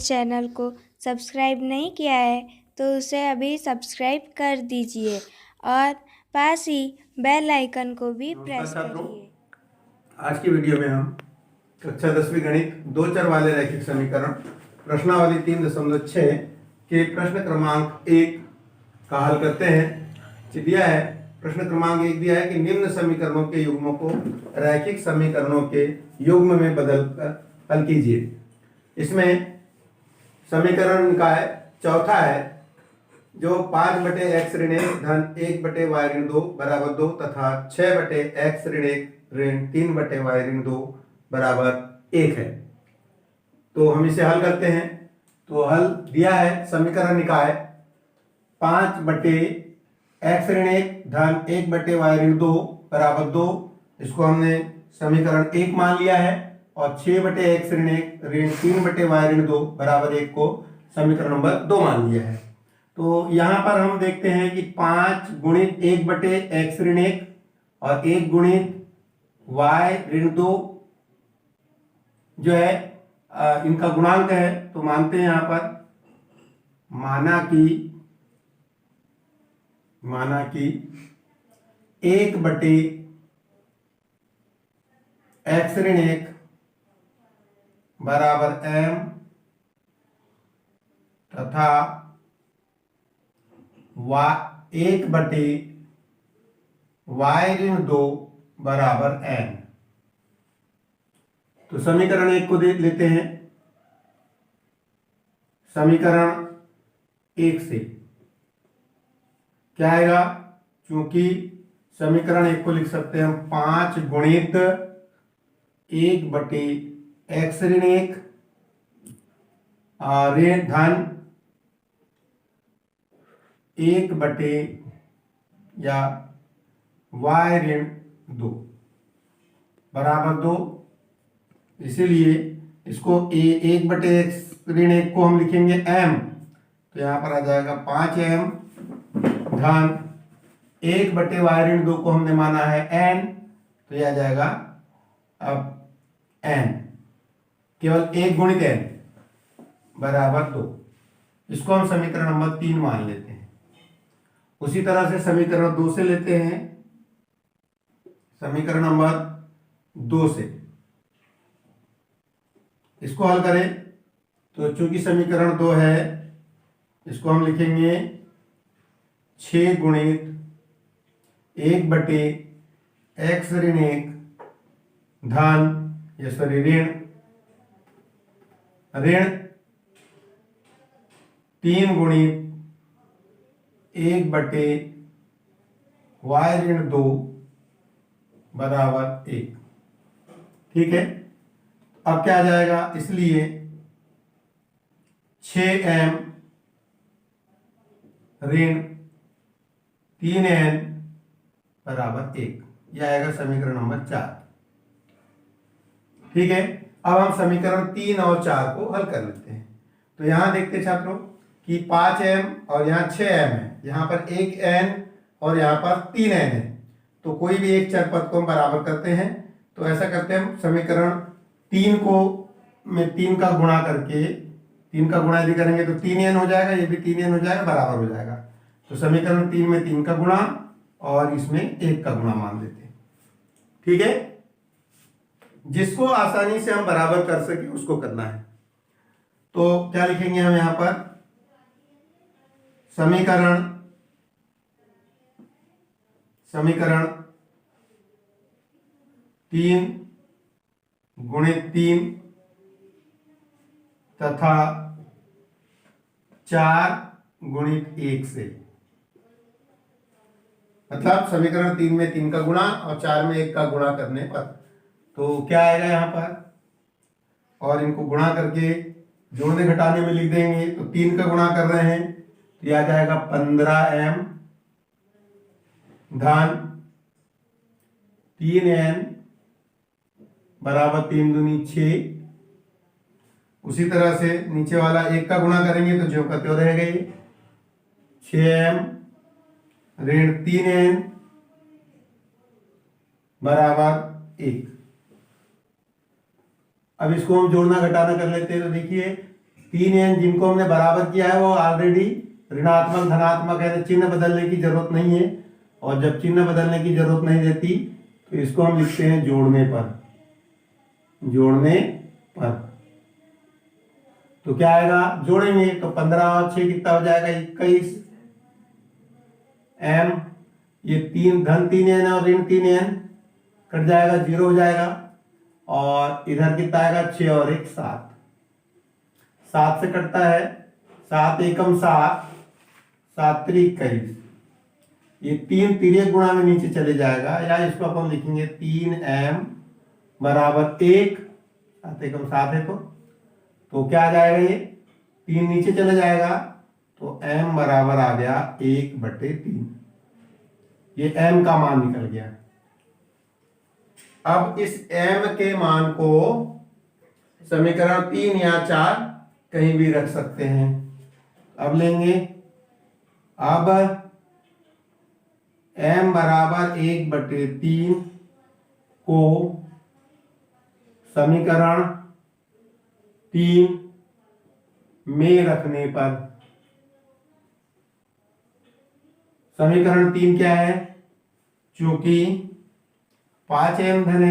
Channel को subscribe नहीं किया है तो उसे अभी सब्सक्राइब कर दीजिए और पास ही बेल आइकन को भी प्रेस करिए। आज की वीडियो में हम कक्षा 10वीं गणित दो चर वाले रैखिक समीकरण प्रश्नावली 3.6 के प्रश्न क्रमांक 1 का हल करते हैं। दिया है प्रश्न क्रमांक 1 दिया है कि निम्न समीकरणों के युग्मों को रैखिक समीकरणों के युग्म में बदलकर हल कीजिए। इसमें समीकरण का है चौथा है जो 5/x ऋण 1 धन 1/y ऋण 2 बराबर 2 तथा 6/x ऋण 1 ऋण 3/y ऋण 2 बराबर 1 है। तो हम इसे हल करते हैं। तो हल दिया है समीकरण निकाय 5/x ऋण 1 धन 1/y ऋण 2 बराबर 2, इसको हमने समीकरण 1 मान लिया है, और 6/x ऋण 1 ऋण 3/y ऋण 2 बराबर 1 को समीकरण नंबर 2 मान लिया है। तो यहां पर हम देखते हैं कि 5 गुणित 1/x ऋण 1 और 1 गुणित y ऋण 2 जो है इनका गुणांक है। तो मानते हैं यहां पर माना कि 1/x ऋण 1 बराबर m तथा 1/y ऋण 2 बराबर n। तो समीकरण 1 को देख लेते हैं। समीकरण 1 से क्या आएगा, क्योंकि समीकरण 1 को लिख सकते हैं हम 5 गुणित 1/x ऋण 1 ऋण धन 1/ या y ऋण 2 बराबर 2। इसीलिए इसको 1/x ऋण 1 को हम लिखेंगे m, तो यहां पर आ जाएगा 5m धन 1/y ऋण 2 को हमने माना है n, तो यह आ जाएगा अब n केवल 1 गुणित n बराबर 2। इसको हम समीकरण नंबर 3 मान लेते हैं। उसी तरह से समीकरण 2 से लेते हैं। समीकरण नंबर 2 से इसको हल करें तो चूंकि समीकरण 2 है, इसको हम लिखेंगे 6 गुणित 1/x ऋण 1 धन ऋण 3 गुणित 1/y ऋण 2 बराबर 1। ठीक है, अब क्या आ जाएगा, इसलिए 6m ऋण 3n बराबर 1, यह आएगा समीकरण नंबर 4। ठीक है, अब हम समीकरण 3 और 4 को हल कर लेते हैं। तो यहां देखते छात्रों कि 5m और यहाँ 6m है, यहाँ पर 1n और यहाँ पर 3n है। तो कोई भी एक चर पद को हम बराबर करते हैं। तो ऐसा करते हैं, समीकरण 3 को में 3 का गुणा करके 3 का गुणा यदि करेंगे तो 3n हो जाएगा, ये भी 3n हो जाएगा, बराबर हो जाएगा। तो समीकरण 3 में 3 का गुणा और इसमें 1 का गुणा मान देते हैं। ठीक है, जिसको आसानी से हम बराबर कर सके उसको करना है। तो क्या लिखेंगे हम यहां पर, समीकरण 3 गुणित 3 तथा 4 गुणित 1 से, मतलब समीकरण 3 में 3 का गुणा और 4 में 1 का गुणा करने पर तो क्या आएगा यहां पर, और इनको गुणा करके जोड़ने घटाने में लिख देंगे। तो 3 का गुणा कर रहे हैं तो यह आ जाएगा 15m धन 3n बराबर 3 दूनी 6। उसी तरह से नीचे वाला 1 का गुणा करेंगे तो ज्यों का त्यों रह गई 6m ऋण 3n बराबर 1। अब इसको हम जोड़ना घटाना कर लेते हैं। तो देखिए 3n जिनको हमने बराबर किया है वो ऑलरेडी ऋणात्मक धनात्मक है, तो चिन्ह बदलने की जरूरत नहीं है। और जब चिन्ह बदलने की जरूरत नहीं रहती तो इसको हम लिखते हैं जोड़ने पर। जोड़ने पर तो क्या आएगा, जोड़ेंगे तो 15 और 6 कितना हो जाएगा, 21 m, ये 3 और ऋण 3n कट जाएगा, 0 हो जाएगा। और इधर कितना आएगा, 6 और 1 7, 7 से कटता है, 7 एकम 7, 7 त्रिक 21, ये 3 तिर्यक गुणा में नीचे चले जाएगा, या इसको अपन लिखेंगे 3m बराबर 1, 7 एकम 7 है तो क्या आ जाएगा, ये 3 नीचे चले जाएगा तो m बराबर आ गया 1/3, ये m का मान निकल गया। अब इस m के मान को समीकरण 3 या 4 कहीं भी रख सकते हैं। अब लेंगे, अब m बराबर 1/3 को समीकरण 3 में रखने पर, समीकरण 3 क्या है, चूंकि 5m धन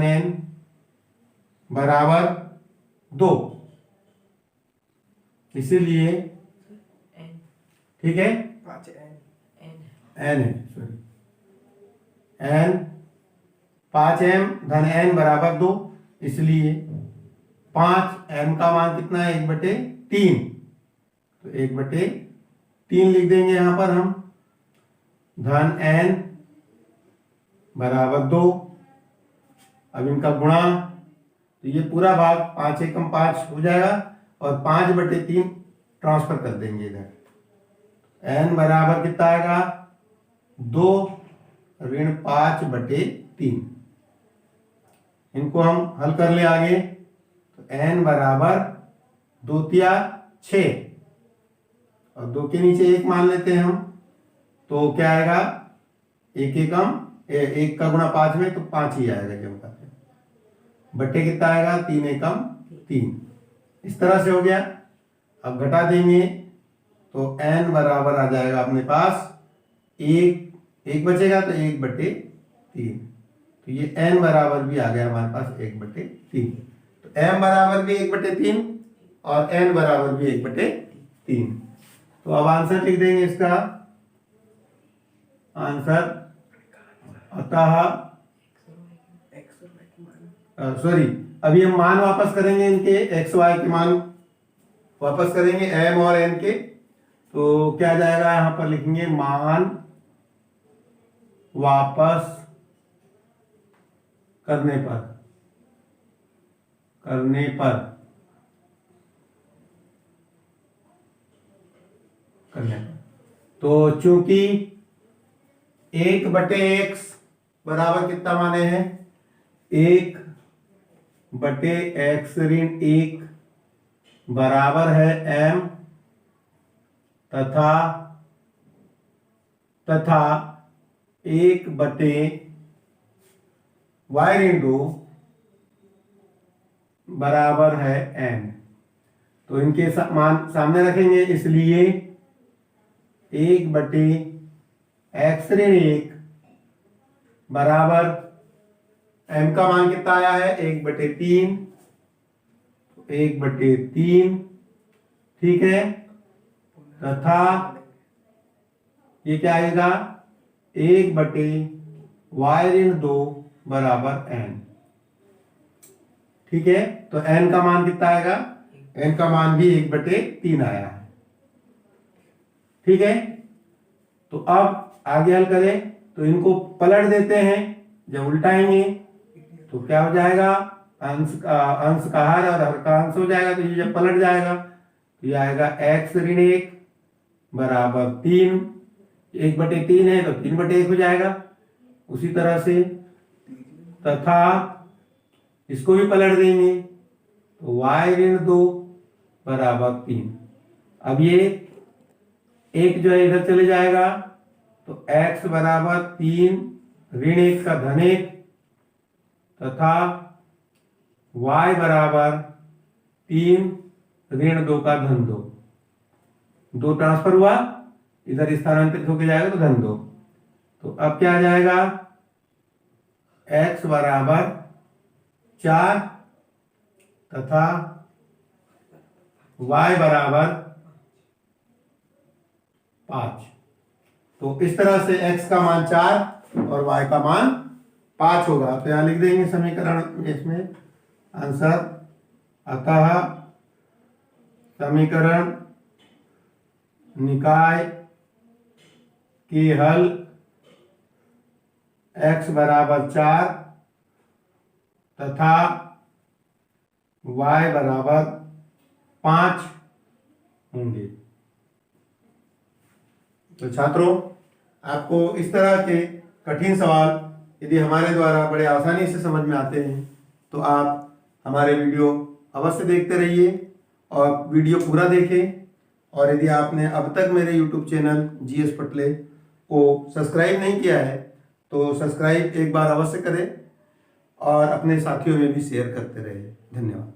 n बराबर 2, इसीलिए ठीक है, n है, सॉरी n 5m धन n बराबर 2, इसलिए 5m का मान कितना है, 1/3, तो 1/3 लिख देंगे यहां पर हम, धन n बराबर 2। अब इनका गुणा, तो ये पूरा भाग 5 एकम 5 हो जाएगा और 5/3 ट्रांसफर कर देंगे इधर, n बराबर कितना आएगा, 2 ऋण 5/3। इनको हम हल कर ले आगे, तो n बराबर 2 तिया 6 और 2 के नीचे 1 मान लेते हैं हम, तो क्या आएगा, 1 एकम 1 का गुणा 5 में तो 5 ही आएगा, जब का बट्टे कितना आएगा, 3 एकम 3। इस तरह से हो गया। अब घटा देंगे तो n बराबर आ जाएगा अपने पास 1 बचेगा तो 1/3, तो ये n बराबर भी आ गया हमारे पास 1/3, तो m बराबर भी 1/3 और n बराबर भी 1/3। तो अब आंसर लिख देंगे इसका, आंसर अतः सॉरी, अभी हम मान वापस करेंगे इनके, एक्स वाई के मान वापस करेंगे m और n के, तो क्या जाएगा, यहां पर लिखेंगे मान वापस करने पर, तो चूंकि 1/x बराबर कितना माने हैं, 1/x ऋण 1 बराबर है m, तथा 1/y ऋण 2 बराबर है n। तो इनके मान सामने रखेंगे, इसलिए 1/x ऋण 1 बराबर m का मान कितना आया है, 1/3, 1/3, ठीक है, तथा ये क्या आएगा, 1/y ऋण 2 बराबर n, ठीक है। तो n का मान कितना आएगा, n का मान भी 1/3 आया है, ठीक है। तो अब आगे हल करें, तो इनको पलट देते हैं, जब उल्टाएंगे तो क्या हो जाएगा, अंश का हर और हर का अंश हो जाएगा, तो ये जब पलट जाएगा तो ये आएगा x ऋण 1 बराबर 3, 1/3 है तो 3/1 हो जाएगा। उसी तरह से तथा इसको भी पलट देंगे तो y ऋण 2 बराबर 3। अब ये एक जो है इधर चले जाएगा, तो x बराबर 3 ऋण 1 का धन 1 तथा y बराबर 3 ऋण 2 का धन 2, 2 ट्रांसफर हुआ, इधर स्थानांतरित होके जाएगा तो धन 2। तो अब क्या आ जाएगा, x बराबर 4 तथा y बराबर 5। तो इस तरह से x का मान 4 और y का मान 5 होगा। तो यहां लिख देंगे समीकरण इसमें आंसर। अतः समीकरण निकाय की हल x बराबर 4 तथा y बराबर 5 होंगे। तो छात्रों, आपको इस तरह के कठिन सवाल यदि हमारे द्वारा बड़े आसानी से समझ में आते हैं तो आप हमारे वीडियो अवश्य देखते रहिए और वीडियो पूरा देखें। और यदि आपने अब तक मेरे YouTube चैनल GS पटले को सब्सक्राइब नहीं किया है तो सब्सक्राइब एक बार अवश्य करें और अपने साथियों में भी शेयर करते रहें। धन्यवाद।